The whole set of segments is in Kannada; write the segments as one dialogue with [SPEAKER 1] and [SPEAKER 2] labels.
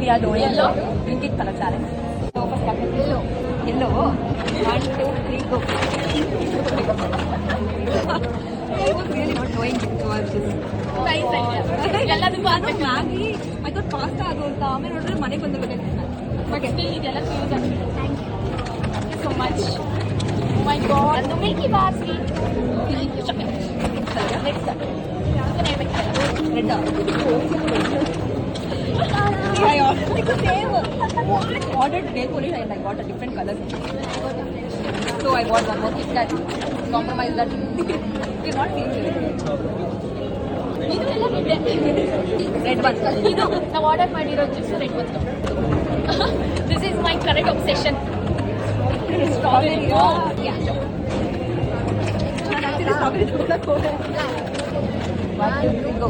[SPEAKER 1] we are doing Blink It color challenge. So first yellow. Yellow. 1, 2, 3, go. I was really not knowing it was just
[SPEAKER 2] nice idea. ಎಲ್ಲದಕ್ಕೂ
[SPEAKER 1] ಅದು ಮ್ಯಾಗಿ I thought pasta ಅದು ಅಂತ ಆಮೇಲೆ ನೋಡಿದ್ರೆ ಮನೆಗೆ ಬಂದು ಗೊತ್ತಾಯ್ತು.
[SPEAKER 2] ಬಟ್ ಸ್ಟಿಲ್ ಇದೆಲ್ಲ ಯೂಸ್ ಆಗ್ತದೆ. Thank you so much. Oh my god ಅದು Milkybar sweet. Next
[SPEAKER 1] red I ordered nail polish and I got a different color. So I bought one more Kit Kat. Compromise that. It's not feeling it.
[SPEAKER 2] ಇದು ಎಲ್ಲ
[SPEAKER 1] Red one.
[SPEAKER 2] ಇದು ನಾವು ಆರ್ಡರ್ ಮಾಡಿರೋ ಜ್ಯೂಸ್ ರೆಡ್ ಒಂದು. This is my current obsession.
[SPEAKER 1] Strawberry.
[SPEAKER 2] Yeah.
[SPEAKER 1] ನಾನು actually strawberry ತಗೊಳಕ್ ಹೋದೆ. 1, 2, 3, go.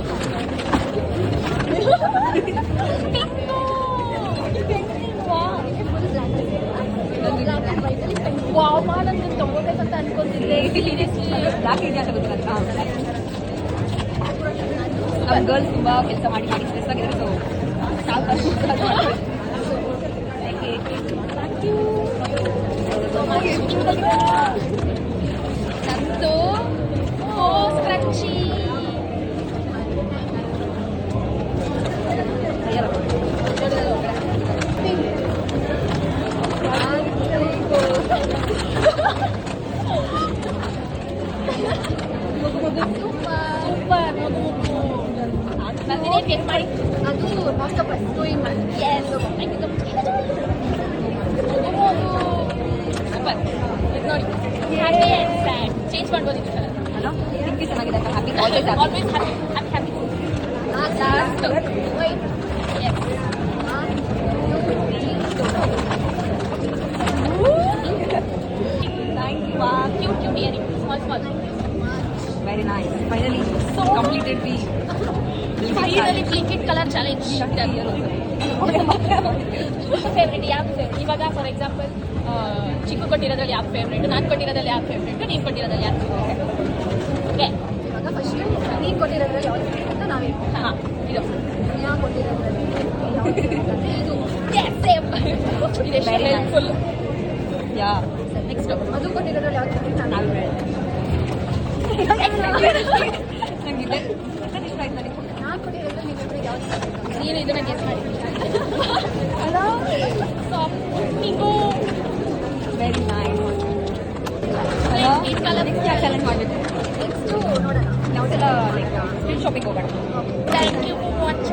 [SPEAKER 2] ವಾವ್ ಮಾಡೋದು ತಗೋಬೇಕಂತ ಅನ್ಕೊಂತಿದ್ದೆ ಸೀರಿಯಸ್ಲಿ.
[SPEAKER 1] ಯಾಕೆ ಇದೆ ಅಂತ ಗೊತ್ತಿಲ್ಲ. ನಮ್ಮ ಗರ್ಲ್ಸ್ ತುಂಬ ಕೆಲಸ ಮಾಡಿ ಸ್ಟ್ರೆಸ್ ಆಗಿದ್ದಾರೆ. ಸೊ
[SPEAKER 2] ನಂದು ಸ್ಕ್ರಂಚಿ. ಸೂಪರ್ ಮಗು ನಂದಿನಿ ಟೇಸ್ಟ್ ಮಾಡಿ. ಅದು octopus doing yes thank you super. ಇದು ನೋಡಿ ಹ್ಯಾಪಿ ಆ್ಯಂಡ್ ಸ್ಯಾಡ್ ಚೇಂಜ್ ಮಾಡ್ಬೋದಿತ್ತು ಕಲರ್.
[SPEAKER 1] ಹಲೋ ನಿಮಗೆ ಚೆನ್ನಾಗಿದೆ ಅಂತ happy always
[SPEAKER 2] always happy happy happy. Last white yes cute cute earring small small.
[SPEAKER 1] Very nice. Finally
[SPEAKER 2] So
[SPEAKER 1] completed the
[SPEAKER 2] finally blink it colour challenge. Favourite ಯಾವ್ದು ಫೇವ್ರೇಟ್? ಇವಾಗ ಫಾರ್ ಎಕ್ಸಾಂಪಲ್ ಚಿಕ್ಕು ಕೊಟ್ಟಿರೋದ್ರಲ್ಲಿ ಯಾವ್ದು ಫೇವ್ರೇಟ್, ನಾನು ಕೊಟ್ಟಿರೋದ್ರಲ್ಲಿ ಯಾವ್ದು ಫೇವ್ರೇಟ್, ನೀನು ಕೊಟ್ಟಿರೋದ್ರಲ್ಲಿ ಯಾವ್ದು ಫೇವ್ರೇಟ್? ಓಕೆ ಇವಾಗ ಫಸ್ಟ್ ನೀನು ಕೊಟ್ಟಿರೋದ್ರಲ್ಲಿ ಯಾವ್ದು ಫೇವ್ರೇಟ್ ಅಂತ ನಾವೇ. ಹಾಂ ಇದು ಯಾವ ಕೊಟ್ಟಿರೋದ್ರಲ್ಲಿ ಇದು ಸೇಮ್ ಇದೆ ಫುಲ್.
[SPEAKER 1] ಯಾ
[SPEAKER 2] ನೆಕ್ಸ್ಟ್ ಅದು ಕೊಟ್ಟಿರೋದ್ರಲ್ಲಿ ಯಾವ್ದು ಫೇವ್ರೇಟ್ ನಾನು
[SPEAKER 1] ನನಗಿದೆ ಇಷ್ಟ ಆಯ್ತು ನನಗೆ.
[SPEAKER 2] ನಾನು ಕೊಟ್ಟಿರೋದ್ರಲ್ಲಿ ನೀವು ಯಾವ್ದು ನೀನು ಇದನ್ನ ಗೆಸ್ ಮಾಡಿ. ಸಾಫ್ಟಿಂಗು
[SPEAKER 1] ವೆರಿ ನೈಸ್.
[SPEAKER 2] ಈ ಕಲರ್
[SPEAKER 1] ನೆಕ್ಸ್ಟ್ ಯಾವ ಚಾಲೆಂಜ್ ಮಾಡಬೇಕು?
[SPEAKER 2] ನೆಕ್ಸ್ಟು ನೋಡೋಣ
[SPEAKER 1] ಯಾವುದೆಲ್ಲ ಲೈಕ್ ಸ್ಟ್ರೀಟ್ ಶಾಪಿಂಗ್ ಹೋಗೋಣ.
[SPEAKER 2] Thank you watch.